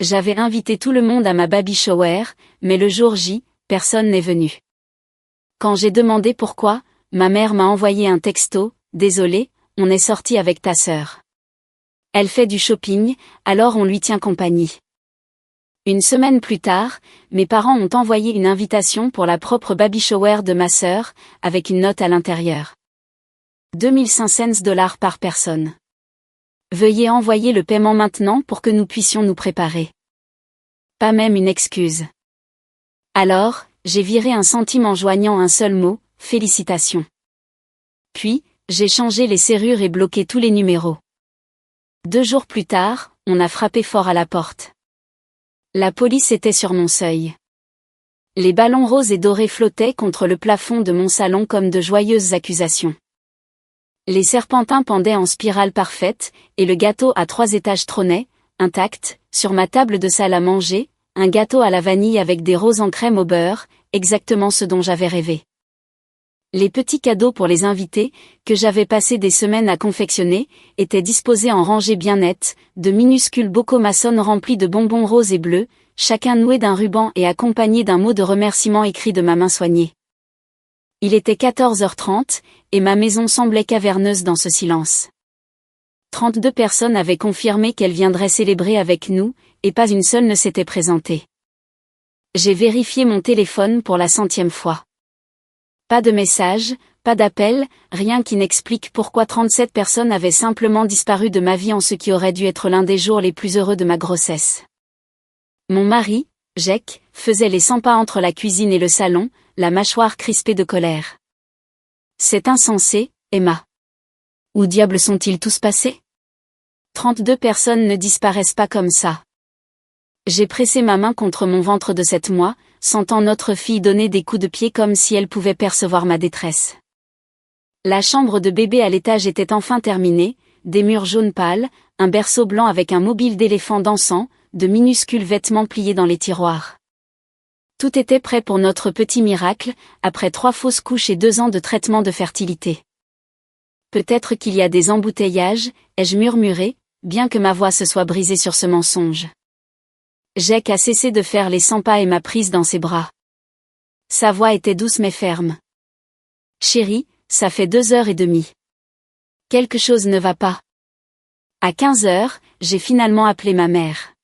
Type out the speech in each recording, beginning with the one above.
J'avais invité tout le monde à ma baby shower, mais le jour J, personne n'est venu. Quand j'ai demandé pourquoi, ma mère m'a envoyé un texto: « Désolé, on est sorti avec ta sœur. Elle fait du shopping, alors on lui tient compagnie. » Une semaine plus tard, mes parents ont envoyé une invitation pour la propre baby shower de ma sœur, avec une note à l'intérieur. 2500 $ par personne. Veuillez envoyer le paiement maintenant pour que nous puissions nous préparer. Pas même une excuse. Alors, j'ai viré 1 centime en joignant un seul mot: félicitations. Puis, j'ai changé les serrures et bloqué tous les numéros. 2 jours plus tard, on a frappé fort à la porte. La police était sur mon seuil. Les ballons roses et dorés flottaient contre le plafond de mon salon comme de joyeuses accusations. Les serpentins pendaient en spirale parfaite, et le gâteau à 3 étages trônait, intact, sur ma table de salle à manger, un gâteau à la vanille avec des roses en crème au beurre, exactement ce dont j'avais rêvé. Les petits cadeaux pour les invités, que j'avais passé des semaines à confectionner, étaient disposés en rangées bien nettes, de minuscules bocaux maçonnes remplis de bonbons roses et bleus, chacun noué d'un ruban et accompagné d'un mot de remerciement écrit de ma main soignée. Il était 14h30, et ma maison semblait caverneuse dans ce silence. 32 personnes avaient confirmé qu'elles viendraient célébrer avec nous, et pas une seule ne s'était présentée. J'ai vérifié mon téléphone pour la 100e fois. Pas de message, pas d'appel, rien qui n'explique pourquoi 37 personnes avaient simplement disparu de ma vie en ce qui aurait dû être l'un des jours les plus heureux de ma grossesse. Mon mari, Jack, faisait les 100 pas entre la cuisine et le salon, la mâchoire crispée de colère. C'est insensé, Emma. Où diable sont-ils tous passés? 32 personnes ne disparaissent pas comme ça. J'ai pressé ma main contre mon ventre de 7 mois, sentant notre fille donner des coups de pied comme si elle pouvait percevoir ma détresse. La chambre de bébé à l'étage était enfin terminée, des murs jaunes pâles, un berceau blanc avec un mobile d'éléphant dansant, de minuscules vêtements pliés dans les tiroirs. Tout était prêt pour notre petit miracle, après 3 fausses couches et 2 ans de traitement de fertilité. Peut-être qu'il y a des emboutteillages, ai-je murmuré, bien que ma voix se soit brisée sur ce mensonge. Jack a cessé de faire les 100 pas et m'a prise dans ses bras. Sa voix était douce mais ferme. Chérie, ça fait 2h30. Quelque chose ne va pas. À 15h, j'ai finalement appelé ma mère.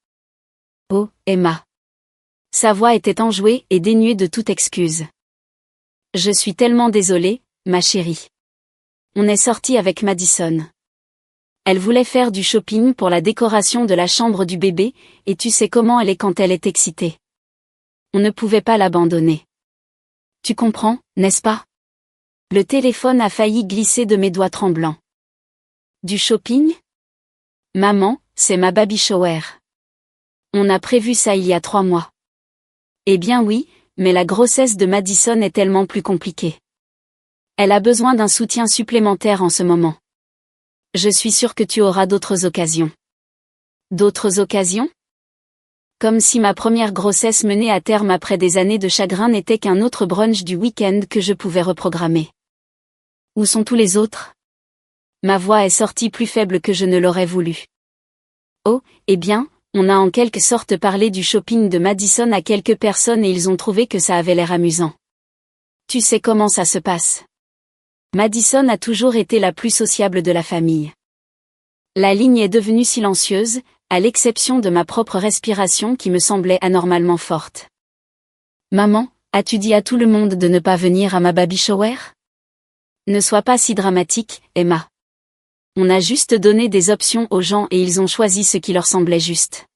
Oh, Emma. Sa voix était enjouée et dénuée de toute excuse. Je suis tellement désolée, ma chérie. On est sorti avec Madison. Elle voulait faire du shopping pour la décoration de la chambre du bébé, et tu sais comment elle est quand elle est excitée. On ne pouvait pas l'abandonner. Tu comprends, n'est-ce pas? Le téléphone a failli glisser de mes doigts tremblants. Du shopping? Maman, c'est ma baby shower. On a prévu ça il y a 3 mois. Eh bien oui, mais la grossesse de Madison est tellement plus compliquée. Elle a besoin d'un soutien supplémentaire en ce moment. Je suis sûre que tu auras d'autres occasions. D'autres occasions? Comme si ma première grossesse menée à terme après des années de chagrin n'était qu'un autre brunch du week-end que je pouvais reprogrammer. Où sont tous les autres? Ma voix est sortie plus faible que je ne l'aurais voulu. Oh, eh bien, on a en quelque sorte parlé du shopping de Madison à quelques personnes et ils ont trouvé que ça avait l'air amusant. Tu sais comment ça se passe. Madison a toujours été la plus sociable de la famille. La ligne est devenue silencieuse, à l'exception de ma propre respiration qui me semblait anormalement forte. Maman, as-tu dit à tout le monde de ne pas venir à ma baby shower? Ne sois pas si dramatique, Emma. On a juste donné des options aux gens et ils ont choisi ce qui leur semblait juste.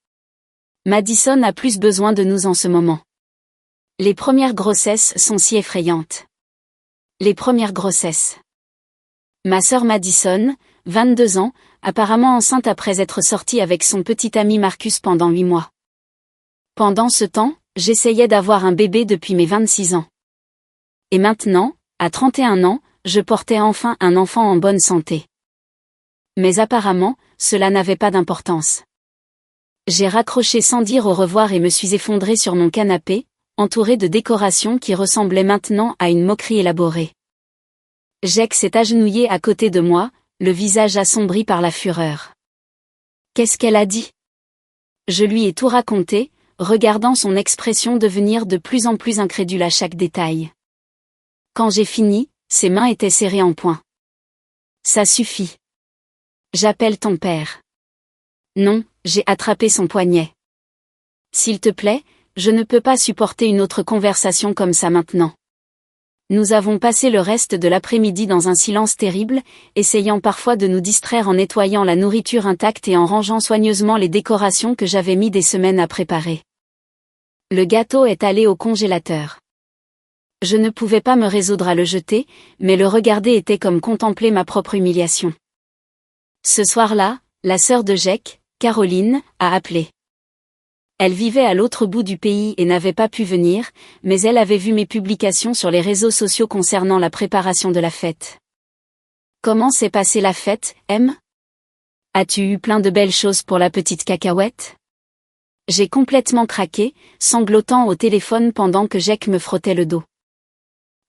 Madison a plus besoin de nous en ce moment. Les premières grossesses sont si effrayantes. Les premières grossesses. Ma sœur Madison, 22 ans, apparemment enceinte après être sortie avec son petit ami Marcus pendant 8 mois. Pendant ce temps, j'essayais d'avoir un bébé depuis mes 26 ans. Et maintenant, à 31 ans, je portais enfin un enfant en bonne santé. Mais apparemment, cela n'avait pas d'importance. J'ai raccroché sans dire au revoir et me suis effondrée sur mon canapé, entourée de décorations qui ressemblaient maintenant à une moquerie élaborée. Jack s'est agenouillé à côté de moi, le visage assombri par la fureur. Qu'est-ce qu'elle a dit? Je lui ai tout raconté, regardant son expression devenir de plus en plus incrédule à chaque détail. Quand j'ai fini, ses mains étaient serrées en poing. Ça suffit. J'appelle ton père. Non, j'ai attrapé son poignet. S'il te plaît, je ne peux pas supporter une autre conversation comme ça maintenant. Nous avons passé le reste de l'après-midi dans un silence terrible, essayant parfois de nous distraire en nettoyant la nourriture intacte et en rangeant soigneusement les décorations que j'avais mis des semaines à préparer. Le gâteau est allé au congélateur. Je ne pouvais pas me résoudre à le jeter, mais le regarder était comme contempler ma propre humiliation. Ce soir-là, la sœur de Jake, Caroline, a appelé. Elle vivait à l'autre bout du pays et n'avait pas pu venir, mais elle avait vu mes publications sur les réseaux sociaux concernant la préparation de la fête. Comment s'est passée la fête, M? As-tu eu plein de belles choses pour la petite cacahuète? J'ai complètement craqué, sanglotant au téléphone pendant que Jake me frottait le dos.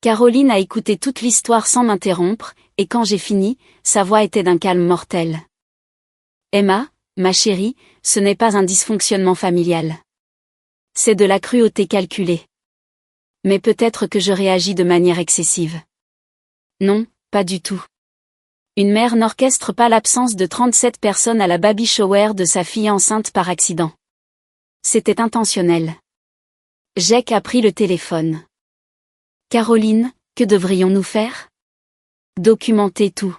Caroline a écouté toute l'histoire sans m'interrompre, et quand j'ai fini, sa voix était d'un calme mortel. Emma, ma chérie, ce n'est pas un dysfonctionnement familial. C'est de la cruauté calculée. Mais peut-être que je réagis de manière excessive. Non, pas du tout. Une mère n'orchestre pas l'absence de 37 personnes à la baby shower de sa fille enceinte par accident. C'était intentionnel. Jake a pris le téléphone. Caroline, que devrions-nous faire? Documenter tout.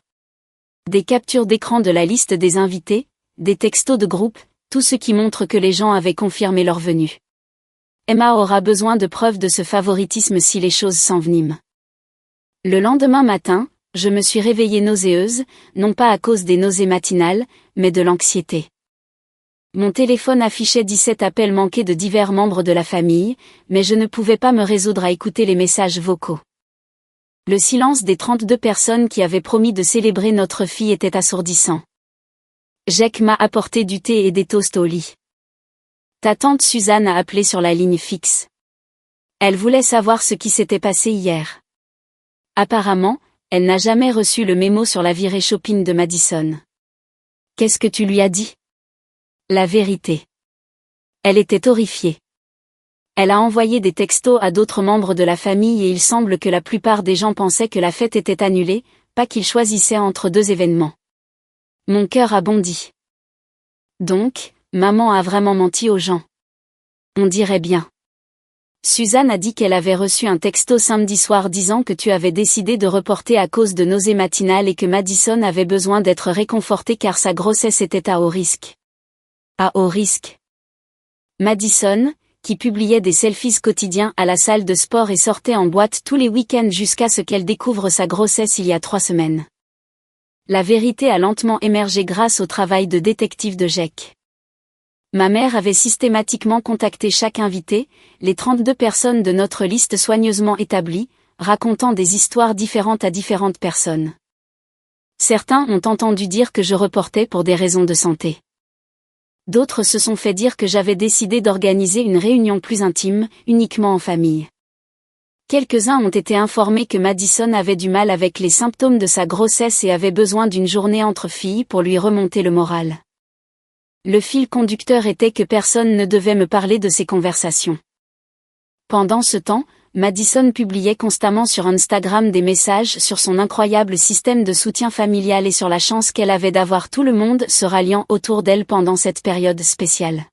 Des captures d'écran de la liste des invités, des textos de groupe, tout ce qui montre que les gens avaient confirmé leur venue. Emma aura besoin de preuves de ce favoritisme si les choses s'enveniment. Le lendemain matin, je me suis réveillée nauséeuse, non pas à cause des nausées matinales, mais de l'anxiété. Mon téléphone affichait 17 appels manqués de divers membres de la famille, mais je ne pouvais pas me résoudre à écouter les messages vocaux. Le silence des 32 personnes qui avaient promis de célébrer notre fille était assourdissant. Jake m'a apporté du thé et des toasts au lit. Ta tante Suzanne a appelé sur la ligne fixe. Elle voulait savoir ce qui s'était passé hier. Apparemment, elle n'a jamais reçu le mémo sur la virée shopping de Madison. Qu'est-ce que tu lui as dit? La vérité. Elle était horrifiée. Elle a envoyé des textos à d'autres membres de la famille et il semble que la plupart des gens pensaient que la fête était annulée, pas qu'ils choisissaient entre deux événements. Mon cœur a bondi. Donc, maman a vraiment menti aux gens. On dirait bien. Suzanne a dit qu'elle avait reçu un texto samedi soir disant que tu avais décidé de reporter à cause de nausées matinales et que Madison avait besoin d'être réconfortée car sa grossesse était à haut risque. À haut risque. Madison, qui publiait des selfies quotidiens à la salle de sport et sortait en boîte tous les week-ends jusqu'à ce qu'elle découvre sa grossesse il y a 3 semaines. La vérité a lentement émergé grâce au travail de détective de Jake. Ma mère avait systématiquement contacté chaque invité, les 32 personnes de notre liste soigneusement établie, racontant des histoires différentes à différentes personnes. Certains ont entendu dire que je reportais pour des raisons de santé. D'autres se sont fait dire que j'avais décidé d'organiser une réunion plus intime, uniquement en famille. Quelques-uns ont été informés que Madison avait du mal avec les symptômes de sa grossesse et avait besoin d'une journée entre filles pour lui remonter le moral. Le fil conducteur était que personne ne devait me parler de ces conversations. Pendant ce temps, Madison publiait constamment sur Instagram des messages sur son incroyable système de soutien familial et sur la chance qu'elle avait d'avoir tout le monde se ralliant autour d'elle pendant cette période spéciale.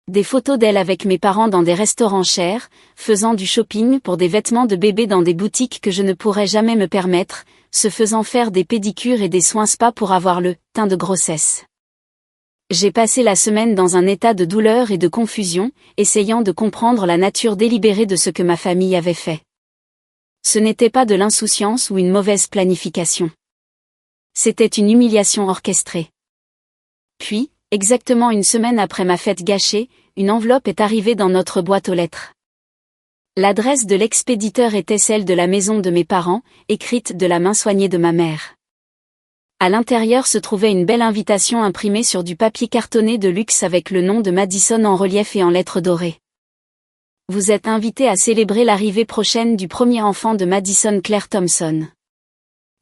Des photos d'elle avec mes parents dans des restaurants chers, faisant du shopping pour des vêtements de bébé dans des boutiques que je ne pourrais jamais me permettre, se faisant faire des pédicures et des soins spa pour avoir le teint de grossesse. J'ai passé la semaine dans un état de douleur et de confusion, essayant de comprendre la nature délibérée de ce que ma famille avait fait. Ce n'était pas de l'insouciance ou une mauvaise planification. C'était une humiliation orchestrée. Puis, exactement une semaine après ma fête gâchée, une enveloppe est arrivée dans notre boîte aux lettres. L'adresse de l'expéditeur était celle de la maison de mes parents, écrite de la main soignée de ma mère. À l'intérieur se trouvait une belle invitation imprimée sur du papier cartonné de luxe avec le nom de Madison en relief et en lettres dorées. Vous êtes invité à célébrer l'arrivée prochaine du premier enfant de Madison Claire Thompson.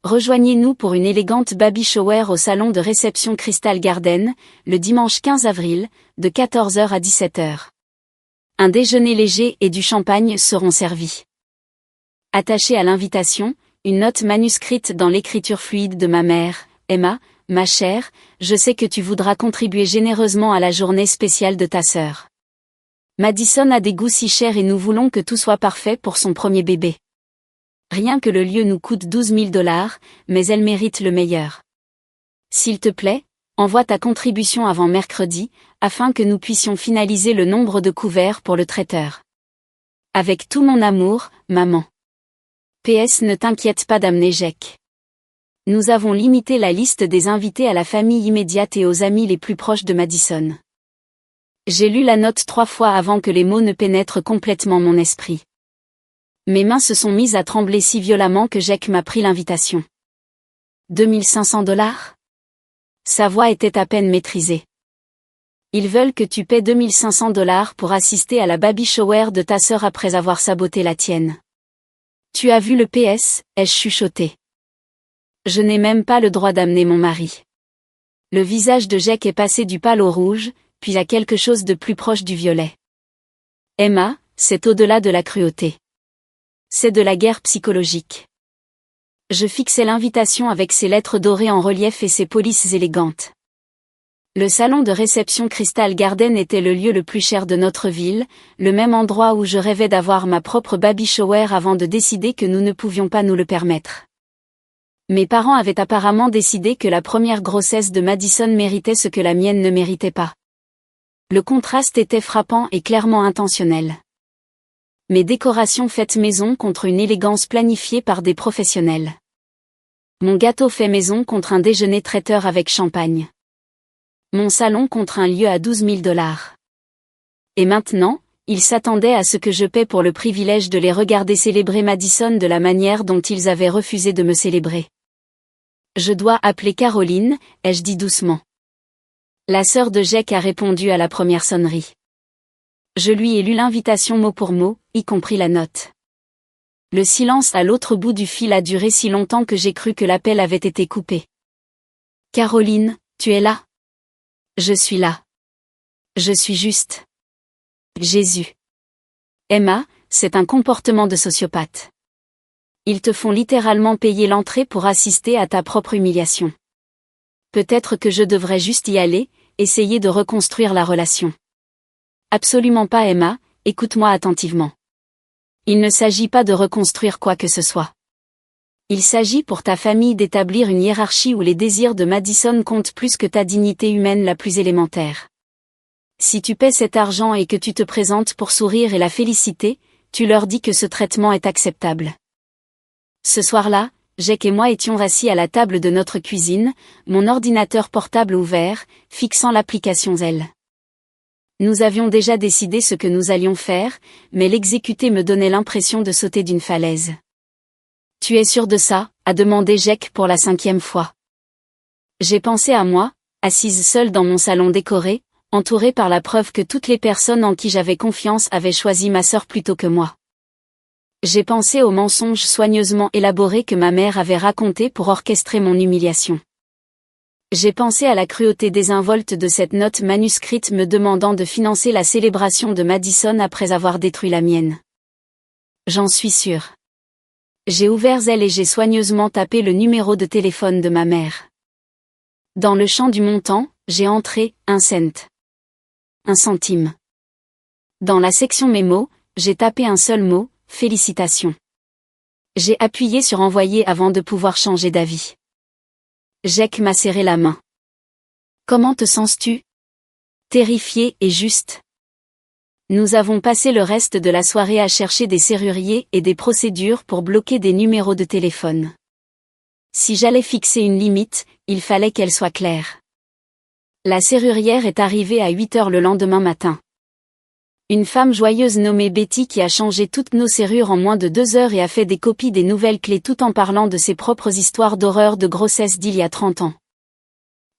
Rejoignez-nous pour une élégante baby shower au salon de réception Crystal Garden, le dimanche 15 avril, de 14h à 17h. Un déjeuner léger et du champagne seront servis. Attachée à l'invitation, une note manuscrite dans l'écriture fluide de ma mère, Emma, ma chère, je sais que tu voudras contribuer généreusement à la journée spéciale de ta sœur. Madison a des goûts si chers et nous voulons que tout soit parfait pour son premier bébé. Rien que le lieu nous coûte $12 000, mais elle mérite le meilleur. S'il te plaît, envoie ta contribution avant mercredi, afin que nous puissions finaliser le nombre de couverts pour le traiteur. Avec tout mon amour, maman. PS Ne t'inquiète pas d'amener Jack. Nous avons limité la liste des invités à la famille immédiate et aux amis les plus proches de Madison. J'ai lu la note 3 fois avant que les mots ne pénètrent complètement mon esprit. Mes mains se sont mises à trembler si violemment que Jack m'a pris l'invitation. $2500 ? Sa voix était à peine maîtrisée. Ils veulent que tu paies $2500 pour assister à la baby shower de ta sœur après avoir saboté la tienne. Tu as vu le PS, ai-je chuchoté. Je n'ai même pas le droit d'amener mon mari. Le visage de Jack est passé du pâle au rouge, puis à quelque chose de plus proche du violet. Emma, c'est au-delà de la cruauté. C'est de la guerre psychologique. Je fixais l'invitation avec ses lettres dorées en relief et ses polices élégantes. Le salon de réception Crystal Garden était le lieu le plus cher de notre ville, le même endroit où je rêvais d'avoir ma propre baby shower avant de décider que nous ne pouvions pas nous le permettre. Mes parents avaient apparemment décidé que la première grossesse de Madison méritait ce que la mienne ne méritait pas. Le contraste était frappant et clairement intentionnel. Mes décorations faites maison contre une élégance planifiée par des professionnels. Mon gâteau fait maison contre un déjeuner traiteur avec champagne. Mon salon contre un lieu à $12 000. Et maintenant, ils s'attendaient à ce que je paie pour le privilège de les regarder célébrer Madison de la manière dont ils avaient refusé de me célébrer. Je dois appeler Caroline, ai-je dit doucement. La sœur de Jack a répondu à la première sonnerie. Je lui ai lu l'invitation mot pour mot, y compris la note. Le silence à l'autre bout du fil a duré si longtemps que j'ai cru que l'appel avait été coupé. Caroline, tu es là? Je suis là. Je suis juste. Jésus. Emma, c'est un comportement de sociopathe. Ils te font littéralement payer l'entrée pour assister à ta propre humiliation. Peut-être que je devrais juste y aller, essayer de reconstruire la relation. Absolument pas Emma, écoute-moi attentivement. Il ne s'agit pas de reconstruire quoi que ce soit. Il s'agit pour ta famille d'établir une hiérarchie où les désirs de Madison comptent plus que ta dignité humaine la plus élémentaire. Si tu paies cet argent et que tu te présentes pour sourire et la féliciter, tu leur dis que ce traitement est acceptable. Ce soir-là, Jack et moi étions assis à la table de notre cuisine, mon ordinateur portable ouvert, fixant l'application Zelle. Nous avions déjà décidé ce que nous allions faire, mais l'exécuter me donnait l'impression de sauter d'une falaise. Tu es sûr de ça? A demandé Jack pour la 5e fois. J'ai pensé à moi, assise seule dans mon salon décoré, entourée par la preuve que toutes les personnes en qui j'avais confiance avaient choisi ma sœur plutôt que moi. J'ai pensé aux mensonges soigneusement élaborés que ma mère avait racontés pour orchestrer mon humiliation. J'ai pensé à la cruauté désinvolte de cette note manuscrite me demandant de financer la célébration de Madison après avoir détruit la mienne. J'en suis sûre. J'ai ouvert Zelle et j'ai soigneusement tapé le numéro de téléphone de ma mère. Dans le champ du montant, j'ai entré 1 cent. 1 centime. Dans la section mémo, j'ai tapé un seul mot, félicitations. J'ai appuyé sur envoyer avant de pouvoir changer d'avis. Jack m'a serré la main. Comment te sens-tu? Terrifié et juste. Nous avons passé le reste de la soirée à chercher des serruriers et des procédures pour bloquer des numéros de téléphone. Si j'allais fixer une limite, il fallait qu'elle soit claire. La serrurière est arrivée à 8 heures le lendemain matin. Une femme joyeuse nommée Betty qui a changé toutes nos serrures en moins de 2 heures et a fait des copies des nouvelles clés tout en parlant de ses propres histoires d'horreur de grossesse d'il y a 30 ans.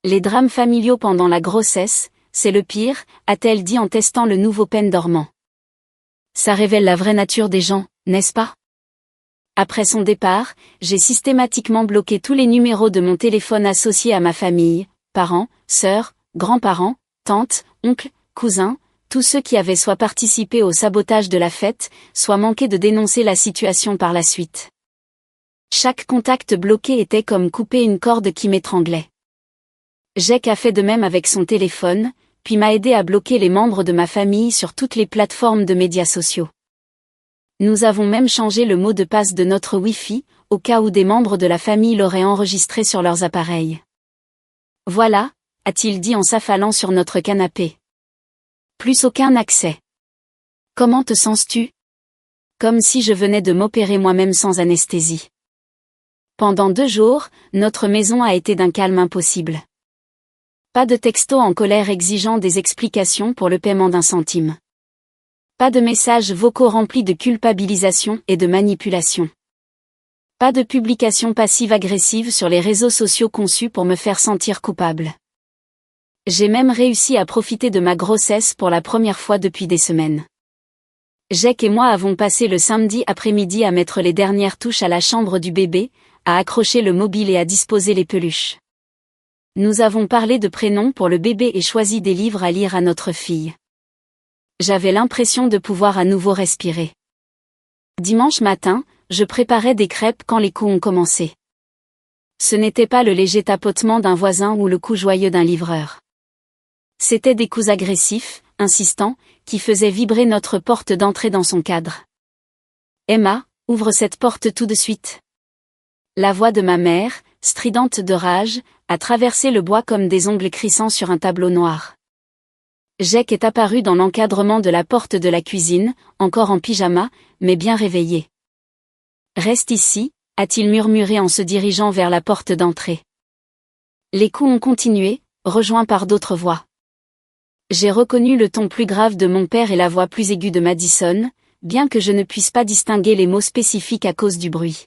Les drames familiaux pendant la grossesse, c'est le pire, a-t-elle dit en testant le nouveau pen dormant. Ça révèle la vraie nature des gens, n'est-ce pas? Après son départ, j'ai systématiquement bloqué tous les numéros de mon téléphone associés à ma famille, parents, sœurs, grands-parents, tantes, oncles, cousins, tous ceux qui avaient soit participé au sabotage de la fête, soit manqué de dénoncer la situation par la suite. Chaque contact bloqué était comme couper une corde qui m'étranglait. Jack a fait de même avec son téléphone, puis m'a aidé à bloquer les membres de ma famille sur toutes les plateformes de médias sociaux. Nous avons même changé le mot de passe de notre Wi-Fi, au cas où des membres de la famille l'auraient enregistré sur leurs appareils. Voilà, a-t-il dit en s'affalant sur notre canapé. Plus aucun accès. Comment te sens-tu? Comme si je venais de m'opérer moi-même sans anesthésie. Pendant 2 jours, notre maison a été d'un calme impossible. Pas de texto en colère exigeant des explications pour le paiement d'1 centime. Pas de messages vocaux remplis de culpabilisation et de manipulation. Pas de publications passives-agressives sur les réseaux sociaux conçus pour me faire sentir coupable. J'ai même réussi à profiter de ma grossesse pour la première fois depuis des semaines. Jack et moi avons passé le samedi après-midi à mettre les dernières touches à la chambre du bébé, à accrocher le mobile et à disposer les peluches. Nous avons parlé de prénoms pour le bébé et choisi des livres à lire à notre fille. J'avais l'impression de pouvoir à nouveau respirer. Dimanche matin, je préparais des crêpes quand les coups ont commencé. Ce n'était pas le léger tapotement d'un voisin ou le coup joyeux d'un livreur. C'étaient des coups agressifs, insistants, qui faisaient vibrer notre porte d'entrée dans son cadre. « Emma, ouvre cette porte tout de suite. » La voix de ma mère, stridente de rage, a traversé le bois comme des ongles crissants sur un tableau noir. Jack est apparu dans l'encadrement de la porte de la cuisine, encore en pyjama, mais bien réveillé. « Reste ici », a-t-il murmuré en se dirigeant vers la porte d'entrée. Les coups ont continué, rejoints par d'autres voix. J'ai reconnu le ton plus grave de mon père et la voix plus aiguë de Madison, bien que je ne puisse pas distinguer les mots spécifiques à cause du bruit.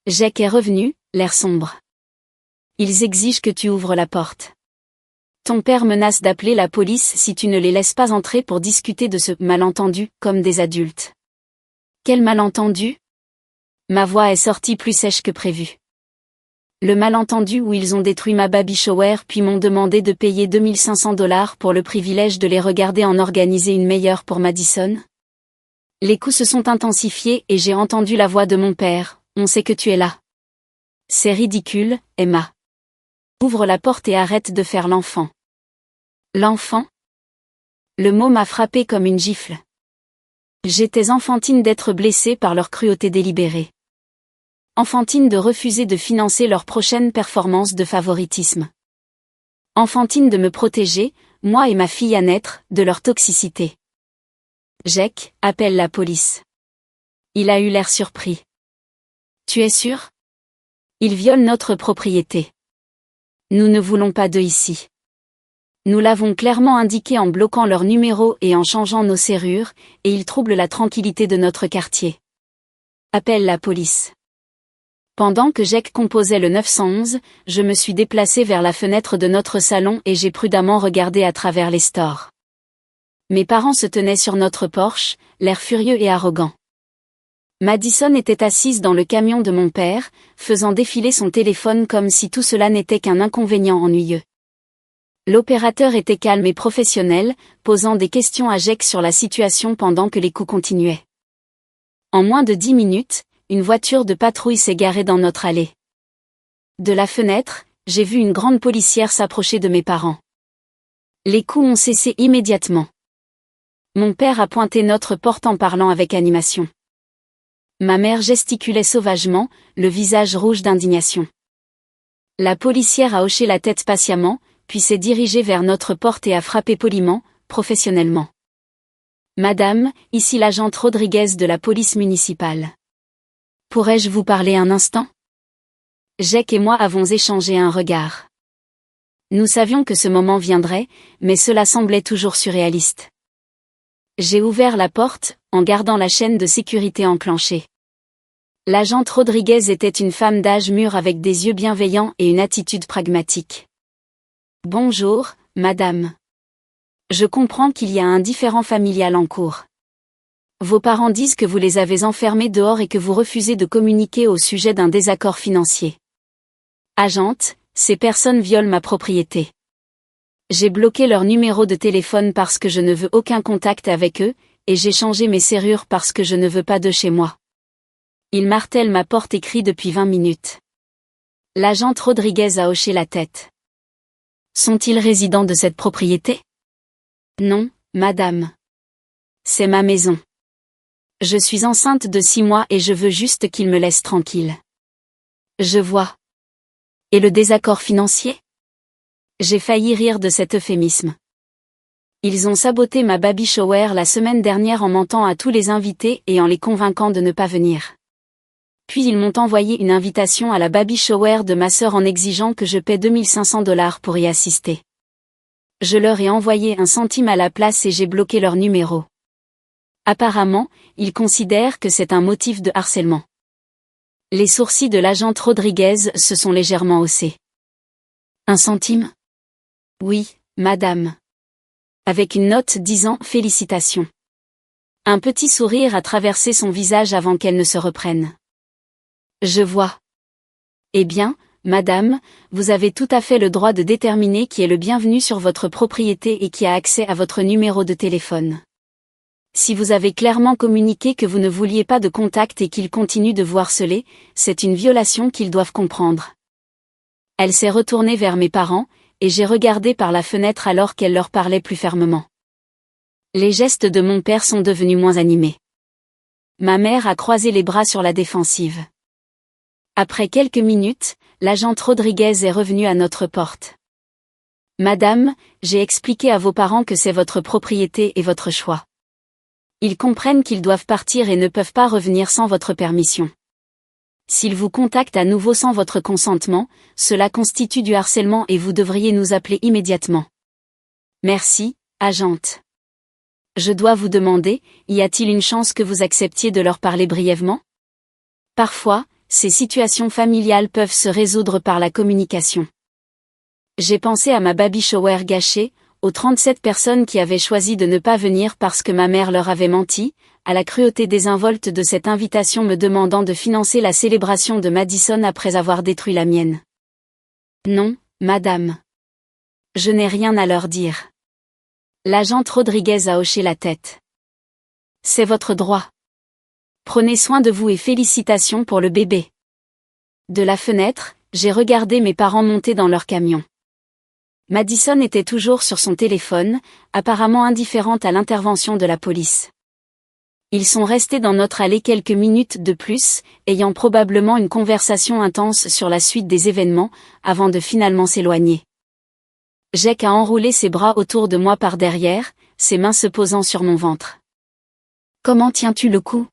Jack est revenu, l'air sombre. Ils exigent que tu ouvres la porte. Ton père menace d'appeler la police si tu ne les laisses pas entrer pour discuter de ce malentendu, comme des adultes. Quel malentendu? Ma voix est sortie plus sèche que prévu. Le malentendu où ils ont détruit ma baby shower puis m'ont demandé de payer $2500 pour le privilège de les regarder en organiser une meilleure pour Madison. Les coups se sont intensifiés et j'ai entendu la voix de mon père, on sait que tu es là. C'est ridicule, Emma. Ouvre la porte et arrête de faire l'enfant. L'enfant? Le mot m'a frappé comme une gifle. J'étais enfantine d'être blessée par leur cruauté délibérée. Enfantine de refuser de financer leur prochaine performance de favoritisme. Enfantine de me protéger, moi et ma fille à naître, de leur toxicité. Jack, appelle la police. Il a eu l'air surpris. Tu es sûr? Ils violent notre propriété. Nous ne voulons pas d'eux ici. Nous l'avons clairement indiqué en bloquant leur numéro et en changeant nos serrures, et ils troublent la tranquillité de notre quartier. Appelle la police. Pendant que Jack composait le 911, je me suis déplacée vers la fenêtre de notre salon et j'ai prudemment regardé à travers les stores. Mes parents se tenaient sur notre porche, l'air furieux et arrogant. Madison était assise dans le camion de mon père, faisant défiler son téléphone comme si tout cela n'était qu'un inconvénient ennuyeux. L'opérateur était calme et professionnel, posant des questions à Jack sur la situation pendant que les coups continuaient. En moins de 10 minutes, une voiture de patrouille s'est garée dans notre allée. De la fenêtre, j'ai vu une grande policière s'approcher de mes parents. Les coups ont cessé immédiatement. Mon père a pointé notre porte en parlant avec animation. Ma mère gesticulait sauvagement, le visage rouge d'indignation. La policière a hoché la tête patiemment, puis s'est dirigée vers notre porte et a frappé poliment, professionnellement. Madame, ici l'agente Rodriguez de la police municipale. Pourrais-je vous parler un instant? Jack et moi avons échangé un regard. Nous savions que ce moment viendrait, mais cela semblait toujours surréaliste. J'ai ouvert la porte, en gardant la chaîne de sécurité enclenchée. L'agente Rodriguez était une femme d'âge mûr avec des yeux bienveillants et une attitude pragmatique. Bonjour, madame. Je comprends qu'il y a un différend familial en cours. Vos parents disent que vous les avez enfermés dehors et que vous refusez de communiquer au sujet d'un désaccord financier. Agente, ces personnes violent ma propriété. J'ai bloqué leur numéro de téléphone parce que je ne veux aucun contact avec eux, et j'ai changé mes serrures parce que je ne veux pas d'eux chez moi. Ils martèlent ma porte et crient depuis 20 minutes. L'agente Rodriguez a hoché la tête. Sont-ils résidents de cette propriété? Non, madame. C'est ma maison. Je suis enceinte de 6 mois et je veux juste qu'ils me laissent tranquille. Je vois. Et le désaccord financier? J'ai failli rire de cet euphémisme. Ils ont saboté ma baby shower la semaine dernière en mentant à tous les invités et en les convainquant de ne pas venir. Puis ils m'ont envoyé une invitation à la baby shower de ma sœur en exigeant que je paie $2500 pour y assister. Je leur ai envoyé 1 centime à la place et j'ai bloqué leur numéro. Apparemment, ils considèrent que c'est un motif de harcèlement. Les sourcils de l'agente Rodriguez se sont légèrement haussés. 1 centime? Oui, madame. Avec une note disant « Félicitations ». Un petit sourire a traversé son visage avant qu'elle ne se reprenne. Je vois. Eh bien, madame, vous avez tout à fait le droit de déterminer qui est le bienvenu sur votre propriété et qui a accès à votre numéro de téléphone. Si vous avez clairement communiqué que vous ne vouliez pas de contact et qu'ils continuent de vous harceler, c'est une violation qu'ils doivent comprendre. Elle s'est retournée vers mes parents, et j'ai regardé par la fenêtre alors qu'elle leur parlait plus fermement. Les gestes de mon père sont devenus moins animés. Ma mère a croisé les bras sur la défensive. Après quelques minutes, l'agente Rodriguez est revenue à notre porte. Madame, j'ai expliqué à vos parents que c'est votre propriété et votre choix. Ils comprennent qu'ils doivent partir et ne peuvent pas revenir sans votre permission. S'ils vous contactent à nouveau sans votre consentement, cela constitue du harcèlement et vous devriez nous appeler immédiatement. Merci, agente. Je dois vous demander, y a-t-il une chance que vous acceptiez de leur parler brièvement? Parfois, ces situations familiales peuvent se résoudre par la communication. J'ai pensé à ma baby shower gâchée, aux 37 personnes qui avaient choisi de ne pas venir parce que ma mère leur avait menti, à la cruauté désinvolte de cette invitation me demandant de financer la célébration de Madison après avoir détruit la mienne. Non, madame. Je n'ai rien à leur dire. L'agente Rodriguez a hoché la tête. C'est votre droit. Prenez soin de vous et félicitations pour le bébé. De la fenêtre, j'ai regardé mes parents monter dans leur camion. Madison était toujours sur son téléphone, apparemment indifférente à l'intervention de la police. Ils sont restés dans notre allée quelques minutes de plus, ayant probablement une conversation intense sur la suite des événements, avant de finalement s'éloigner. Jake a enroulé ses bras autour de moi par derrière, ses mains se posant sur mon ventre. Comment tiens-tu le coup?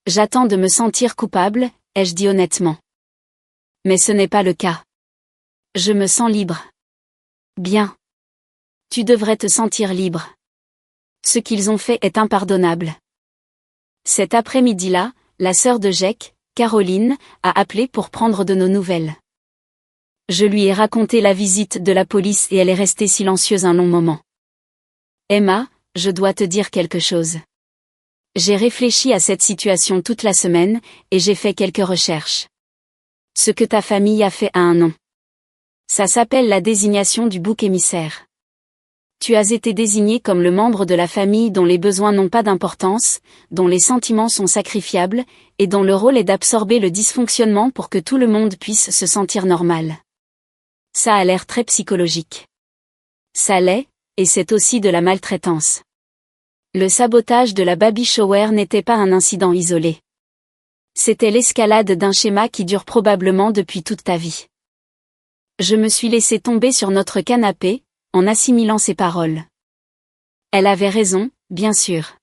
J'attends de me sentir coupable, ai-je dit honnêtement. Mais ce n'est pas le cas. Je me sens libre. Bien. Tu devrais te sentir libre. Ce qu'ils ont fait est impardonnable. Cet après-midi-là, la sœur de Jake, Caroline, a appelé pour prendre de nos nouvelles. Je lui ai raconté la visite de la police et elle est restée silencieuse un long moment. Emma, je dois te dire quelque chose. J'ai réfléchi à cette situation toute la semaine, et j'ai fait quelques recherches. Ce que ta famille a fait a un nom. Ça s'appelle la désignation du bouc émissaire. Tu as été désigné comme le membre de la famille dont les besoins n'ont pas d'importance, dont les sentiments sont sacrifiables, et dont le rôle est d'absorber le dysfonctionnement pour que tout le monde puisse se sentir normal. Ça a l'air très psychologique. Ça l'est, et c'est aussi de la maltraitance. Le sabotage de la baby shower n'était pas un incident isolé. C'était l'escalade d'un schéma qui dure probablement depuis toute ta vie. Je me suis laissé tomber sur notre canapé, en assimilant ses paroles. Elle avait raison, bien sûr.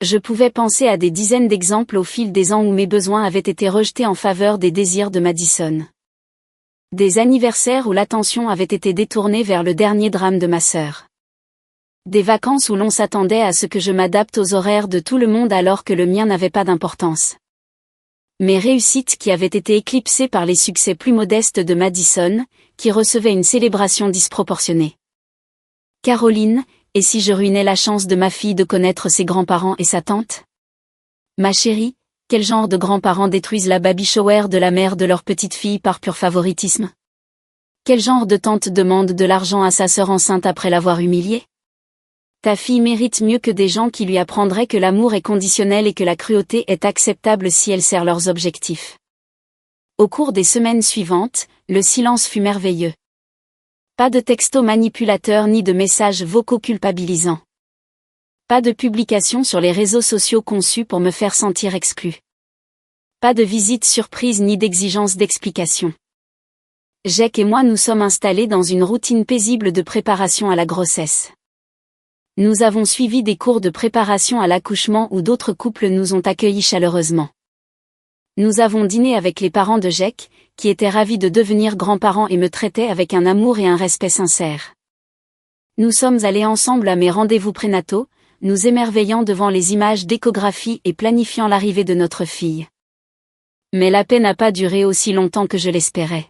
Je pouvais penser à des dizaines d'exemples au fil des ans où mes besoins avaient été rejetés en faveur des désirs de Madison. Des anniversaires où l'attention avait été détournée vers le dernier drame de ma sœur. Des vacances où l'on s'attendait à ce que je m'adapte aux horaires de tout le monde alors que le mien n'avait pas d'importance. Mes réussites qui avaient été éclipsées par les succès plus modestes de Madison, qui recevait une célébration disproportionnée. Caroline, et si je ruinais la chance de ma fille de connaître ses grands-parents et sa tante? Ma chérie, quel genre de grands-parents détruisent la baby shower de la mère de leur petite fille par pur favoritisme? Quel genre de tante demande de l'argent à sa sœur enceinte après l'avoir humiliée? Ta fille mérite mieux que des gens qui lui apprendraient que l'amour est conditionnel et que la cruauté est acceptable si elle sert leurs objectifs. Au cours des semaines suivantes, le silence fut merveilleux. Pas de textos manipulateurs ni de messages vocaux culpabilisants. Pas de publications sur les réseaux sociaux conçus pour me faire sentir exclue. Pas de visites surprises ni d'exigences d'explications. Jake et moi nous sommes installés dans une routine paisible de préparation à la grossesse. Nous avons suivi des cours de préparation à l'accouchement où d'autres couples nous ont accueillis chaleureusement. Nous avons dîné avec les parents de Jake, qui étaient ravis de devenir grands-parents et me traitaient avec un amour et un respect sincères. Nous sommes allés ensemble à mes rendez-vous prénataux, nous émerveillant devant les images d'échographie et planifiant l'arrivée de notre fille. Mais la paix n'a pas duré aussi longtemps que je l'espérais.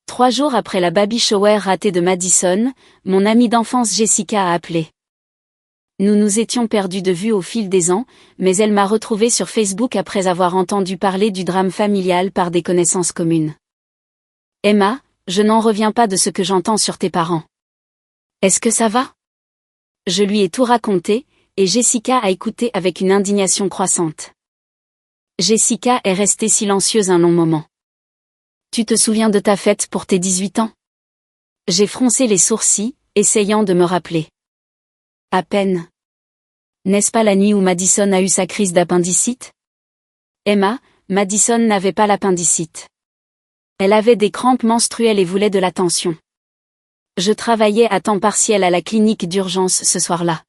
3 jours après la baby shower ratée de Madison, mon amie d'enfance Jessica a appelé. Nous nous étions perdus de vue au fil des ans, mais elle m'a retrouvée sur Facebook après avoir entendu parler du drame familial par des connaissances communes. Emma, je n'en reviens pas de ce que j'entends sur tes parents. Est-ce que ça va? Je lui ai tout raconté, et Jessica a écouté avec une indignation croissante. Jessica est restée silencieuse un long moment. Tu te souviens de ta fête pour tes 18 ans? J'ai froncé les sourcils, essayant de me rappeler. À peine. N'est-ce pas la nuit où Madison a eu sa crise d'appendicite? Emma, Madison n'avait pas l'appendicite. Elle avait des crampes menstruelles et voulait de l'attention. Je travaillais à temps partiel à la clinique d'urgence ce soir-là.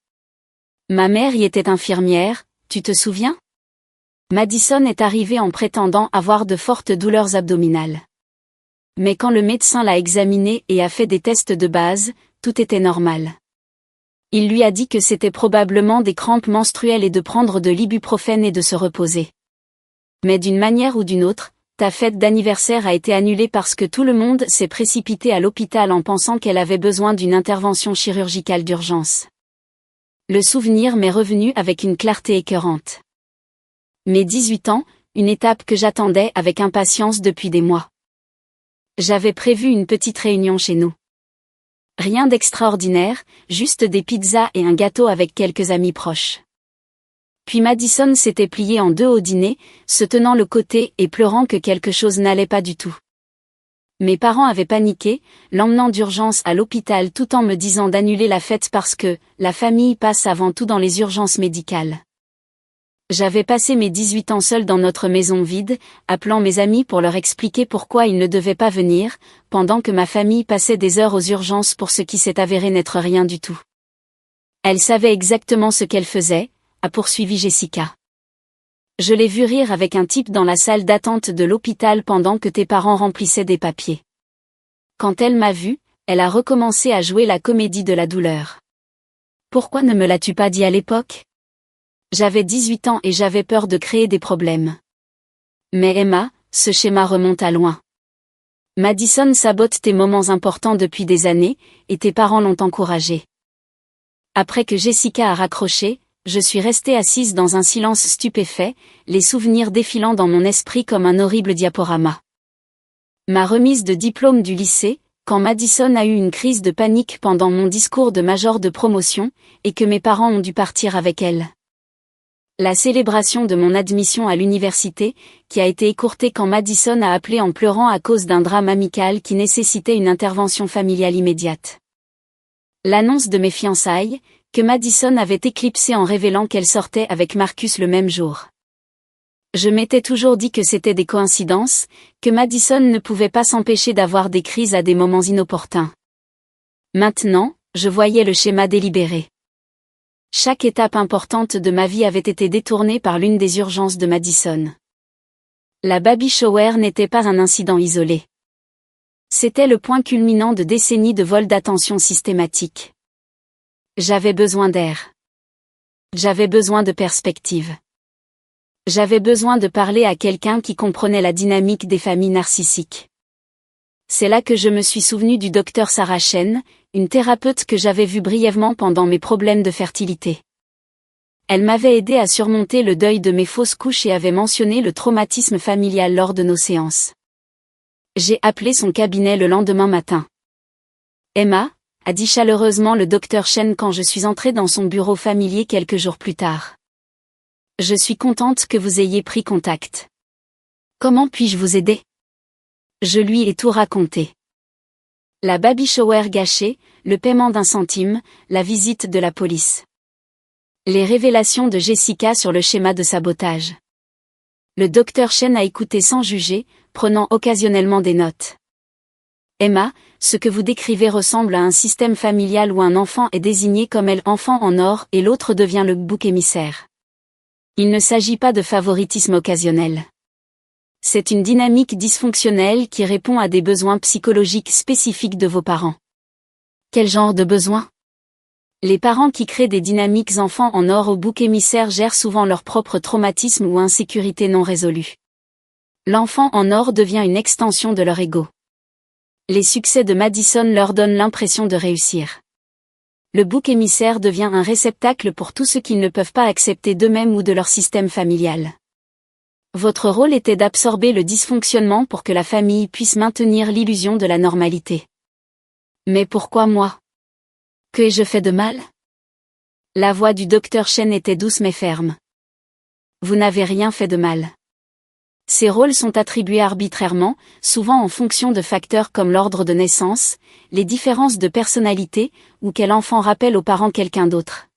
Ma mère y était infirmière, tu te souviens? Madison est arrivée en prétendant avoir de fortes douleurs abdominales. Mais quand le médecin l'a examinée et a fait des tests de base, tout était normal. Il lui a dit que c'était probablement des crampes menstruelles et de prendre de l'ibuprofène et de se reposer. Mais d'une manière ou d'une autre, ta fête d'anniversaire a été annulée parce que tout le monde s'est précipité à l'hôpital en pensant qu'elle avait besoin d'une intervention chirurgicale d'urgence. Le souvenir m'est revenu avec une clarté écœurante. Mes 18 ans, une étape que j'attendais avec impatience depuis des mois. J'avais prévu une petite réunion chez nous. Rien d'extraordinaire, juste des pizzas et un gâteau avec quelques amis proches. Puis Madison s'était pliée en deux au dîner, se tenant le côté et pleurant que quelque chose n'allait pas du tout. Mes parents avaient paniqué, l'emmenant d'urgence à l'hôpital tout en me disant d'annuler la fête parce que la famille passe avant tout dans les urgences médicales. J'avais passé mes 18 ans seul dans notre maison vide, appelant mes amis pour leur expliquer pourquoi ils ne devaient pas venir, pendant que ma famille passait des heures aux urgences pour ce qui s'est avéré n'être rien du tout. Elle savait exactement ce qu'elle faisait, a poursuivi Jessica. Je l'ai vu rire avec un type dans la salle d'attente de l'hôpital pendant que tes parents remplissaient des papiers. Quand elle m'a vu, elle a recommencé à jouer la comédie de la douleur. Pourquoi ne me l'as-tu pas dit à l'époque? J'avais 18 ans et j'avais peur de créer des problèmes. Mais Emma, ce schéma remonte à loin. Madison sabote tes moments importants depuis des années, et tes parents l'ont encouragé. Après que Jessica a raccroché, je suis restée assise dans un silence stupéfait, les souvenirs défilant dans mon esprit comme un horrible diaporama. Ma remise de diplôme du lycée, quand Madison a eu une crise de panique pendant mon discours de major de promotion, et que mes parents ont dû partir avec elle. La célébration de mon admission à l'université, qui a été écourtée quand Madison a appelé en pleurant à cause d'un drame amical qui nécessitait une intervention familiale immédiate. L'annonce de mes fiançailles, que Madison avait éclipsée en révélant qu'elle sortait avec Marcus le même jour. Je m'étais toujours dit que c'était des coïncidences, que Madison ne pouvait pas s'empêcher d'avoir des crises à des moments inopportuns. Maintenant, je voyais le schéma délibéré. Chaque étape importante de ma vie avait été détournée par l'une des urgences de Madison. La baby shower n'était pas un incident isolé. C'était le point culminant de décennies de vol d'attention systématique. J'avais besoin d'air. J'avais besoin de perspective. J'avais besoin de parler à quelqu'un qui comprenait la dynamique des familles narcissiques. C'est là que je me suis souvenu du docteur Sarah Chen, une thérapeute que j'avais vue brièvement pendant mes problèmes de fertilité. Elle m'avait aidé à surmonter le deuil de mes fausses couches et avait mentionné le traumatisme familial lors de nos séances. J'ai appelé son cabinet le lendemain matin. Emma, a dit chaleureusement le docteur Chen quand je suis entrée dans son bureau familier quelques jours plus tard. Je suis contente que vous ayez pris contact. Comment puis-je vous aider? Je lui ai tout raconté. La baby shower gâchée, le paiement d'1 centime, la visite de la police. Les révélations de Jessica sur le schéma de sabotage. Le docteur Chen a écouté sans juger, prenant occasionnellement des notes. Emma, ce que vous décrivez ressemble à un système familial où un enfant est désigné comme enfant en or et l'autre devient le bouc émissaire. Il ne s'agit pas de favoritisme occasionnel. C'est une dynamique dysfonctionnelle qui répond à des besoins psychologiques spécifiques de vos parents. Quel genre de besoins? Les parents qui créent des dynamiques enfants en or au bouc émissaire gèrent souvent leur propre traumatisme ou insécurité non résolue. L'enfant en or devient une extension de leur ego. Les succès de Madison leur donnent l'impression de réussir. Le bouc émissaire devient un réceptacle pour tout ce qu'ils ne peuvent pas accepter d'eux-mêmes ou de leur système familial. Votre rôle était d'absorber le dysfonctionnement pour que la famille puisse maintenir l'illusion de la normalité. Mais pourquoi moi? Que ai-je fait de mal? La voix du docteur Chen était douce mais ferme. Vous n'avez rien fait de mal. Ces rôles sont attribués arbitrairement, souvent en fonction de facteurs comme l'ordre de naissance, les différences de personnalité, ou quel enfant rappelle aux parents quelqu'un d'autre.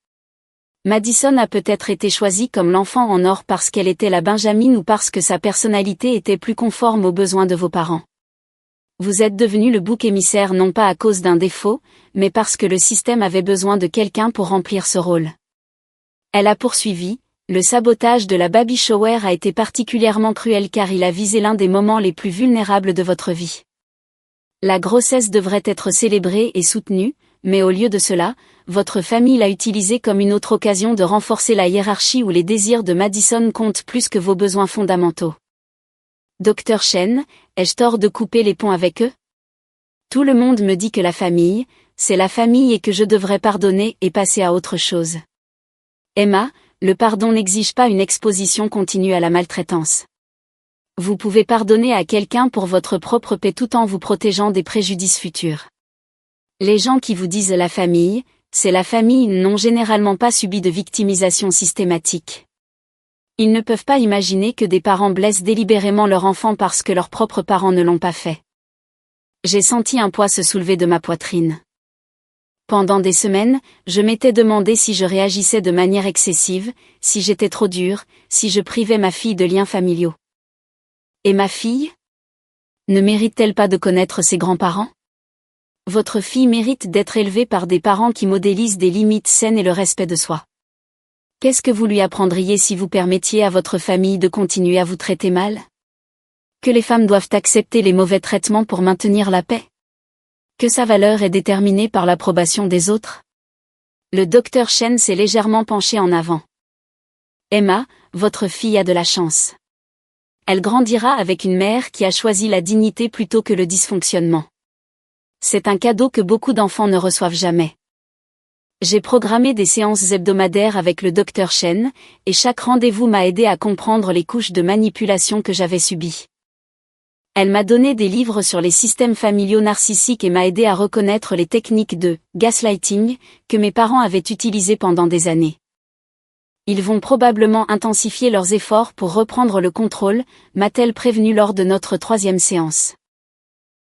Madison a peut-être été choisie comme l'enfant en or parce qu'elle était la Benjamine ou parce que sa personnalité était plus conforme aux besoins de vos parents. Vous êtes devenu le bouc émissaire non pas à cause d'un défaut, mais parce que le système avait besoin de quelqu'un pour remplir ce rôle. Elle a poursuivi, le sabotage de la baby shower a été particulièrement cruel car il a visé l'un des moments les plus vulnérables de votre vie. La grossesse devrait être célébrée et soutenue, mais au lieu de cela, votre famille l'a utilisé comme une autre occasion de renforcer la hiérarchie où les désirs de Madison comptent plus que vos besoins fondamentaux. Docteur Chen, ai-je tort de couper les ponts avec eux? Tout le monde me dit que la famille, c'est la famille et que je devrais pardonner et passer à autre chose. Emma, le pardon n'exige pas une exposition continue à la maltraitance. Vous pouvez pardonner à quelqu'un pour votre propre paix tout en vous protégeant des préjudices futurs. Les gens qui vous disent la famille, c'est la famille n'ont généralement pas subi de victimisation systématique. Ils ne peuvent pas imaginer que des parents blessent délibérément leur enfant parce que leurs propres parents ne l'ont pas fait. J'ai senti un poids se soulever de ma poitrine. Pendant des semaines, je m'étais demandé si je réagissais de manière excessive, si j'étais trop dure, si je privais ma fille de liens familiaux. Et ma fille? Ne mérite-t-elle pas de connaître ses grands-parents? Votre fille mérite d'être élevée par des parents qui modélisent des limites saines et le respect de soi. Qu'est-ce que vous lui apprendriez si vous permettiez à votre famille de continuer à vous traiter mal? Que les femmes doivent accepter les mauvais traitements pour maintenir la paix? Que sa valeur est déterminée par l'approbation des autres? Le docteur Chen s'est légèrement penché en avant. Emma, votre fille a de la chance. Elle grandira avec une mère qui a choisi la dignité plutôt que le dysfonctionnement. C'est un cadeau que beaucoup d'enfants ne reçoivent jamais. J'ai programmé des séances hebdomadaires avec le docteur Chen, et chaque rendez-vous m'a aidé à comprendre les couches de manipulation que j'avais subies. Elle m'a donné des livres sur les systèmes familiaux narcissiques et m'a aidé à reconnaître les techniques de gaslighting que mes parents avaient utilisées pendant des années. Ils vont probablement intensifier leurs efforts pour reprendre le contrôle, m'a-t-elle prévenu lors de notre 3e séance.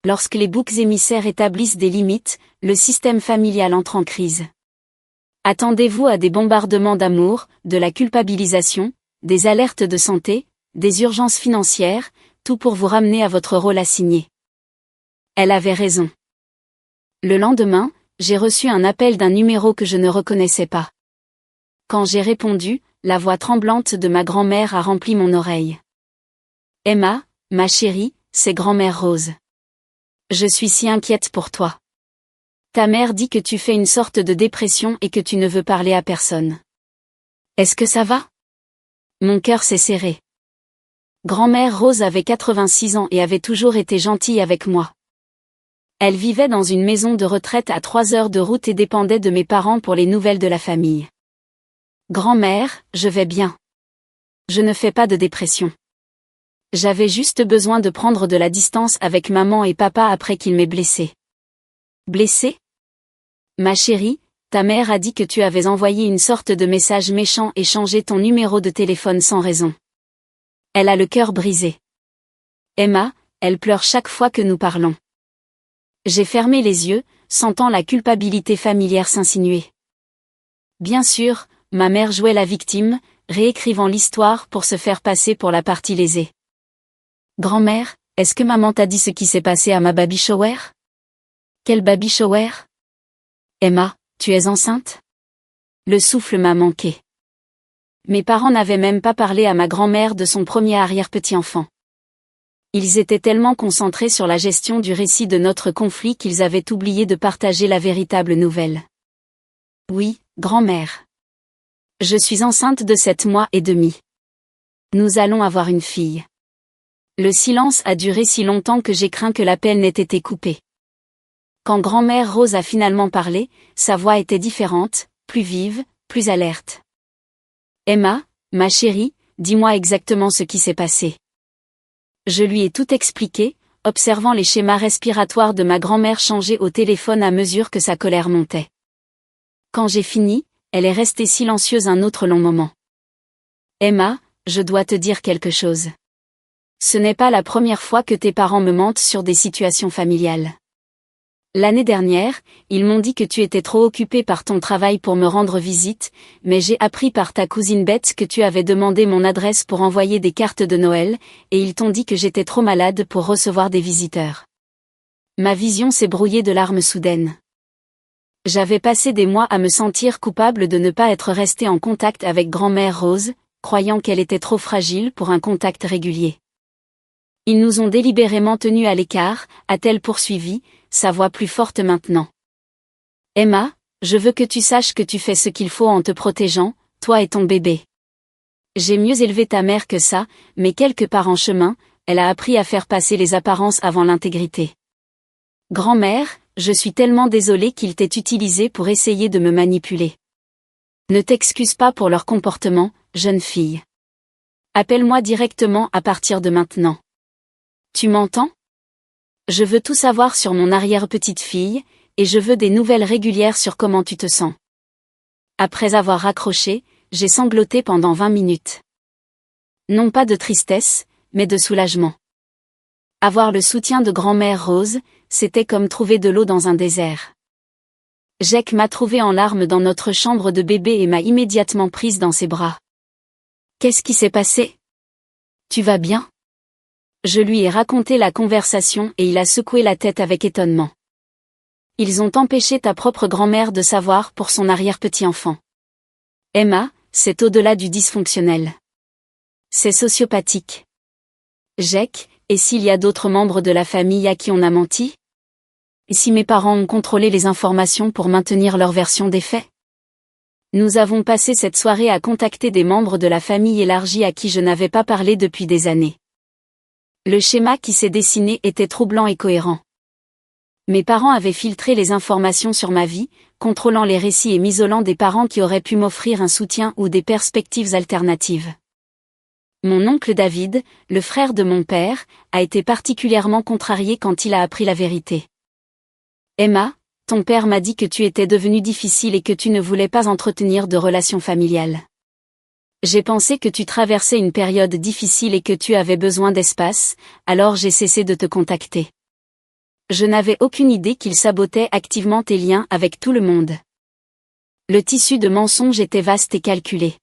Lorsque les boucs émissaires établissent des limites, le système familial entre en crise. Attendez-vous à des bombardements d'amour, de la culpabilisation, des alertes de santé, des urgences financières, tout pour vous ramener à votre rôle assigné. Elle avait raison. Le lendemain, j'ai reçu un appel d'un numéro que je ne reconnaissais pas. Quand j'ai répondu, la voix tremblante de ma grand-mère a rempli mon oreille. Emma, ma chérie, c'est grand-mère Rose. Je suis si inquiète pour toi. Ta mère dit que tu fais une sorte de dépression et que tu ne veux parler à personne. Est-ce que ça va? Mon cœur s'est serré. Grand-mère Rose avait 86 ans et avait toujours été gentille avec moi. Elle vivait dans une maison de retraite à 3 heures de route et dépendait de mes parents pour les nouvelles de la famille. Grand-mère, je vais bien. Je ne fais pas de dépression. J'avais juste besoin de prendre de la distance avec maman et papa après qu'ils m'aient blessée. Blessée? Ma chérie, ta mère a dit que tu avais envoyé une sorte de message méchant et changé ton numéro de téléphone sans raison. Elle a le cœur brisé. Emma, elle pleure chaque fois que nous parlons. J'ai fermé les yeux, sentant la culpabilité familière s'insinuer. Bien sûr, ma mère jouait la victime, réécrivant l'histoire pour se faire passer pour la partie lésée. Grand-mère, est-ce que maman t'a dit ce qui s'est passé à ma baby shower? Quel baby shower? Emma, tu es enceinte? Le souffle m'a manqué. Mes parents n'avaient même pas parlé à ma grand-mère de son premier arrière-petit-enfant. Ils étaient tellement concentrés sur la gestion du récit de notre conflit qu'ils avaient oublié de partager la véritable nouvelle. Oui, grand-mère. Je suis enceinte de 7 mois et demi. Nous allons avoir une fille. Le silence a duré si longtemps que j'ai craint que l'appel n'ait été coupé. Quand grand-mère Rose a finalement parlé, sa voix était différente, plus vive, plus alerte. Emma, ma chérie, dis-moi exactement ce qui s'est passé. Je lui ai tout expliqué, observant les schémas respiratoires de ma grand-mère changer au téléphone à mesure que sa colère montait. Quand j'ai fini, elle est restée silencieuse un autre long moment. Emma, je dois te dire quelque chose. Ce n'est pas la première fois que tes parents me mentent sur des situations familiales. L'année dernière, ils m'ont dit que tu étais trop occupée par ton travail pour me rendre visite, mais j'ai appris par ta cousine Bette que tu avais demandé mon adresse pour envoyer des cartes de Noël, et ils t'ont dit que j'étais trop malade pour recevoir des visiteurs. Ma vision s'est brouillée de larmes soudaines. J'avais passé des mois à me sentir coupable de ne pas être restée en contact avec grand-mère Rose, croyant qu'elle était trop fragile pour un contact régulier. Ils nous ont délibérément tenus à l'écart, a-t-elle poursuivi, sa voix plus forte maintenant. Emma, je veux que tu saches que tu fais ce qu'il faut en te protégeant, toi et ton bébé. J'ai mieux élevé ta mère que ça, mais quelque part en chemin, elle a appris à faire passer les apparences avant l'intégrité. Grand-mère, je suis tellement désolée qu'ils t'aient utilisé pour essayer de me manipuler. Ne t'excuse pas pour leur comportement, jeune fille. Appelle-moi directement à partir de maintenant. Tu m'entends? Je veux tout savoir sur mon arrière-petite-fille, et je veux des nouvelles régulières sur comment tu te sens. Après avoir raccroché, j'ai sangloté pendant 20 minutes. Non pas de tristesse, mais de soulagement. Avoir le soutien de grand-mère Rose, c'était comme trouver de l'eau dans un désert. Jack m'a trouvée en larmes dans notre chambre de bébé et m'a immédiatement prise dans ses bras. Qu'est-ce qui s'est passé? Tu vas bien? Je lui ai raconté la conversation et il a secoué la tête avec étonnement. Ils ont empêché ta propre grand-mère de savoir pour son arrière-petit-enfant. Emma, c'est au-delà du dysfonctionnel. C'est sociopathique. Jack, et s'il y a d'autres membres de la famille à qui on a menti? Et si mes parents ont contrôlé les informations pour maintenir leur version des faits? Nous avons passé cette soirée à contacter des membres de la famille élargie à qui je n'avais pas parlé depuis des années. Le schéma qui s'est dessiné était troublant et cohérent. Mes parents avaient filtré les informations sur ma vie, contrôlant les récits et m'isolant des parents qui auraient pu m'offrir un soutien ou des perspectives alternatives. Mon oncle David, le frère de mon père, a été particulièrement contrarié quand il a appris la vérité. Emma, ton père m'a dit que tu étais devenue difficile et que tu ne voulais pas entretenir de relations familiales. J'ai pensé que tu traversais une période difficile et que tu avais besoin d'espace, alors j'ai cessé de te contacter. Je n'avais aucune idée qu'il sabotait activement tes liens avec tout le monde. Le tissu de mensonges était vaste et calculé.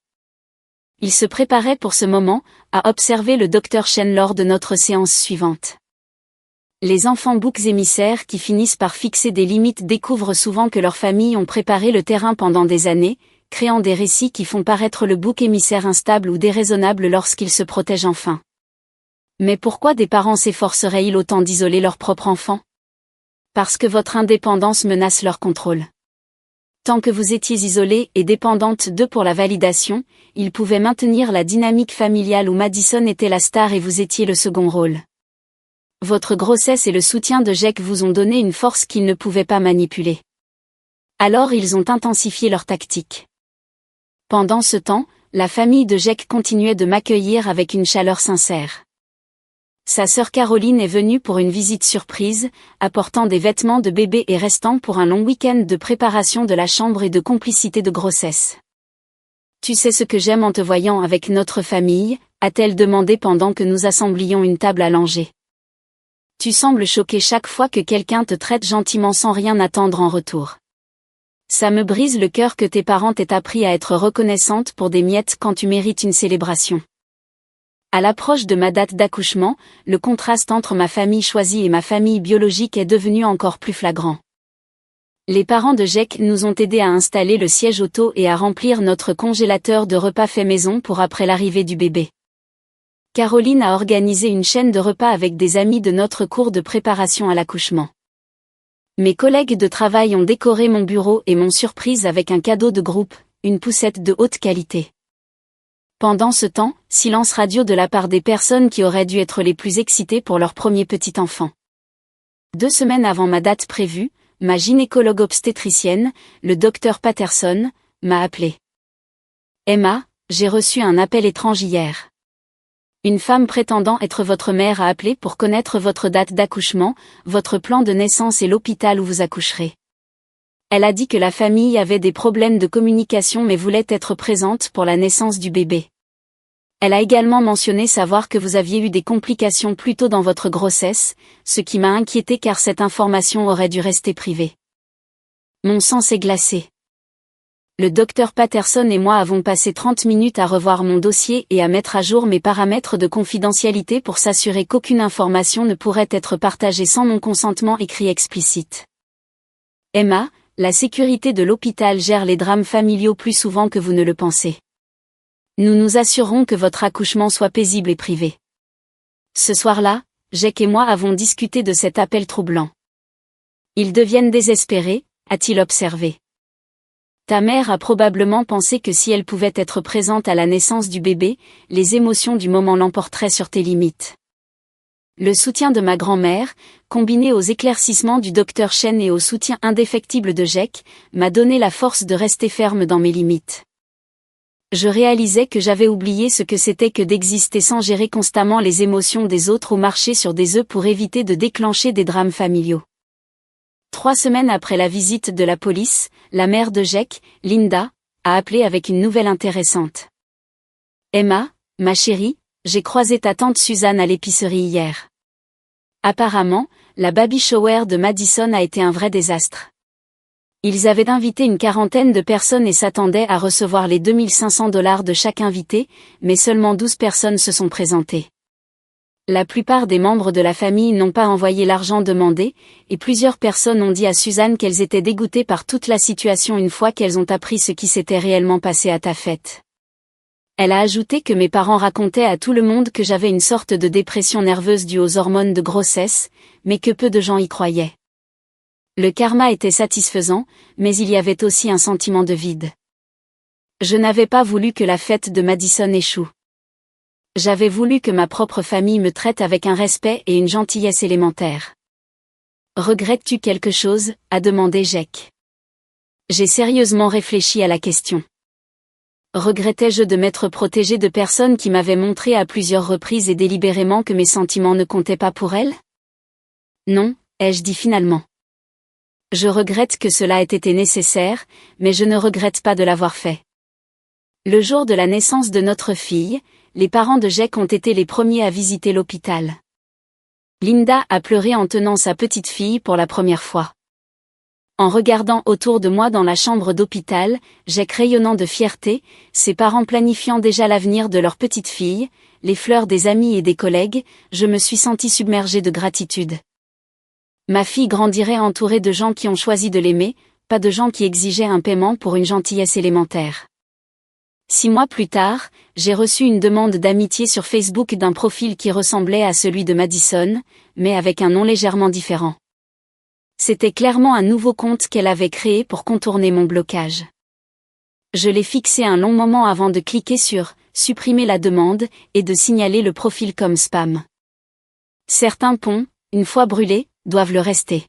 Il se préparait pour ce moment, à observer le docteur Chen lors de notre séance suivante. Les enfants boucs émissaires qui finissent par fixer des limites découvrent souvent que leurs familles ont préparé le terrain pendant des années, créant des récits qui font paraître le bouc émissaire instable ou déraisonnable lorsqu'il se protège enfin. Mais pourquoi des parents s'efforceraient-ils autant d'isoler leur propre enfant? Parce que votre indépendance menace leur contrôle. Tant que vous étiez isolée et dépendante d'eux pour la validation, ils pouvaient maintenir la dynamique familiale où Madison était la star et vous étiez le second rôle. Votre grossesse et le soutien de Jack vous ont donné une force qu'ils ne pouvaient pas manipuler. Alors ils ont intensifié leur tactique. Pendant ce temps, la famille de Jack continuait de m'accueillir avec une chaleur sincère. Sa sœur Caroline est venue pour une visite surprise, apportant des vêtements de bébé et restant pour un long week-end de préparation de la chambre et de complicité de grossesse. « Tu sais ce que j'aime en te voyant avec notre famille ?» a-t-elle demandé pendant que nous assemblions une table à langer. « Tu sembles choqué chaque fois que quelqu'un te traite gentiment sans rien attendre en retour. Ça me brise le cœur que tes parents t'aient appris à être reconnaissante pour des miettes quand tu mérites une célébration. » À l'approche de ma date d'accouchement, le contraste entre ma famille choisie et ma famille biologique est devenu encore plus flagrant. Les parents de Jack nous ont aidés à installer le siège auto et à remplir notre congélateur de repas faits maison pour après l'arrivée du bébé. Caroline a organisé une chaîne de repas avec des amis de notre cours de préparation à l'accouchement. Mes collègues de travail ont décoré mon bureau et m'ont surprise avec un cadeau de groupe, une poussette de haute qualité. Pendant ce temps, silence radio de la part des personnes qui auraient dû être les plus excitées pour leur premier petit enfant. 2 semaines avant ma date prévue, ma gynécologue obstétricienne, le docteur Patterson, m'a appelé. « Emma, j'ai reçu un appel étrange hier. Une femme prétendant être votre mère a appelé pour connaître votre date d'accouchement, votre plan de naissance et l'hôpital où vous accoucherez. Elle a dit que la famille avait des problèmes de communication mais voulait être présente pour la naissance du bébé. Elle a également mentionné savoir que vous aviez eu des complications plus tôt dans votre grossesse, ce qui m'a inquiété car cette information aurait dû rester privée. » Mon sang s'est glacé. Le docteur Patterson et moi avons passé 30 minutes à revoir mon dossier et à mettre à jour mes paramètres de confidentialité pour s'assurer qu'aucune information ne pourrait être partagée sans mon consentement écrit explicite. Emma, la sécurité de l'hôpital gère les drames familiaux plus souvent que vous ne le pensez. Nous nous assurerons que votre accouchement soit paisible et privé. Ce soir-là, Jack et moi avons discuté de cet appel troublant. Ils deviennent désespérés, a-t-il observé. Ta mère a probablement pensé que si elle pouvait être présente à la naissance du bébé, les émotions du moment l'emporteraient sur tes limites. Le soutien de ma grand-mère, combiné aux éclaircissements du docteur Chen et au soutien indéfectible de Jack, m'a donné la force de rester ferme dans mes limites. Je réalisais que j'avais oublié ce que c'était que d'exister sans gérer constamment les émotions des autres ou marcher sur des œufs pour éviter de déclencher des drames familiaux. 3 semaines après la visite de la police, la mère de Jack, Linda, a appelé avec une nouvelle intéressante. Emma, ma chérie, j'ai croisé ta tante Suzanne à l'épicerie hier. Apparemment, la baby shower de Madison a été un vrai désastre. Ils avaient invité une 40aine de personnes et s'attendaient à recevoir les $2500 de chaque invité, mais seulement 12 personnes se sont présentées. La plupart des membres de la famille n'ont pas envoyé l'argent demandé, et plusieurs personnes ont dit à Suzanne qu'elles étaient dégoûtées par toute la situation une fois qu'elles ont appris ce qui s'était réellement passé à ta fête. Elle a ajouté que mes parents racontaient à tout le monde que j'avais une sorte de dépression nerveuse due aux hormones de grossesse, mais que peu de gens y croyaient. Le karma était satisfaisant, mais il y avait aussi un sentiment de vide. Je n'avais pas voulu que la fête de Madison échoue. J'avais voulu que ma propre famille me traite avec un respect et une gentillesse élémentaire. « Regrettes-tu quelque chose ?» a demandé Jack. J'ai sérieusement réfléchi à la question. Regrettais-je de m'être protégée de personnes qui m'avaient montré à plusieurs reprises et délibérément que mes sentiments ne comptaient pas pour elles? Non, ai-je dit finalement. Je regrette que cela ait été nécessaire, mais je ne regrette pas de l'avoir fait. Le jour de la naissance de notre fille, les parents de Jack ont été les premiers à visiter l'hôpital. Linda a pleuré en tenant sa petite fille pour la première fois. En regardant autour de moi dans la chambre d'hôpital, Jack rayonnant de fierté, ses parents planifiant déjà l'avenir de leur petite fille, les fleurs des amis et des collègues, je me suis sentie submergée de gratitude. Ma fille grandirait entourée de gens qui ont choisi de l'aimer, pas de gens qui exigeaient un paiement pour une gentillesse élémentaire. 6 mois plus tard, j'ai reçu une demande d'amitié sur Facebook d'un profil qui ressemblait à celui de Madison, mais avec un nom légèrement différent. C'était clairement un nouveau compte qu'elle avait créé pour contourner mon blocage. Je l'ai fixé un long moment avant de cliquer sur « Supprimer la demande » et de signaler le profil comme spam. Certains ponts, une fois brûlés, doivent le rester.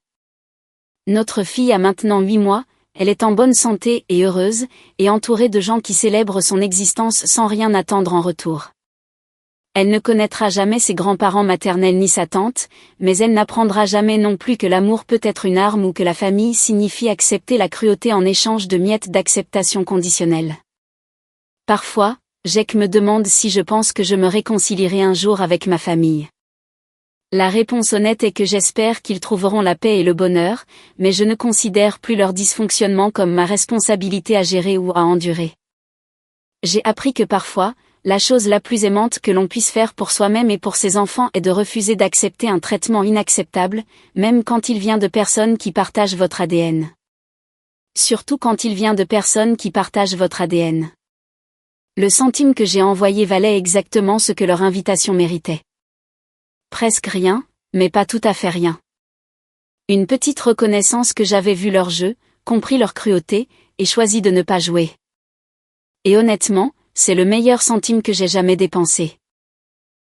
Notre fille a maintenant 8 mois, elle est en bonne santé et heureuse, et entourée de gens qui célèbrent son existence sans rien attendre en retour. Elle ne connaîtra jamais ses grands-parents maternels ni sa tante, mais elle n'apprendra jamais non plus que l'amour peut être une arme ou que la famille signifie accepter la cruauté en échange de miettes d'acceptation conditionnelle. Parfois, Jack me demande si je pense que je me réconcilierai un jour avec ma famille. La réponse honnête est que j'espère qu'ils trouveront la paix et le bonheur, mais je ne considère plus leur dysfonctionnement comme ma responsabilité à gérer ou à endurer. J'ai appris que parfois, la chose la plus aimante que l'on puisse faire pour soi-même et pour ses enfants est de refuser d'accepter un traitement inacceptable, même quand il vient de personnes qui partagent votre ADN. Surtout quand il vient de personnes qui partagent votre ADN. Le centime que j'ai envoyé valait exactement ce que leur invitation méritait. Presque rien, mais pas tout à fait rien. Une petite reconnaissance que j'avais vu leur jeu, compris leur cruauté, et choisi de ne pas jouer. Et honnêtement, c'est le meilleur centime que j'ai jamais dépensé.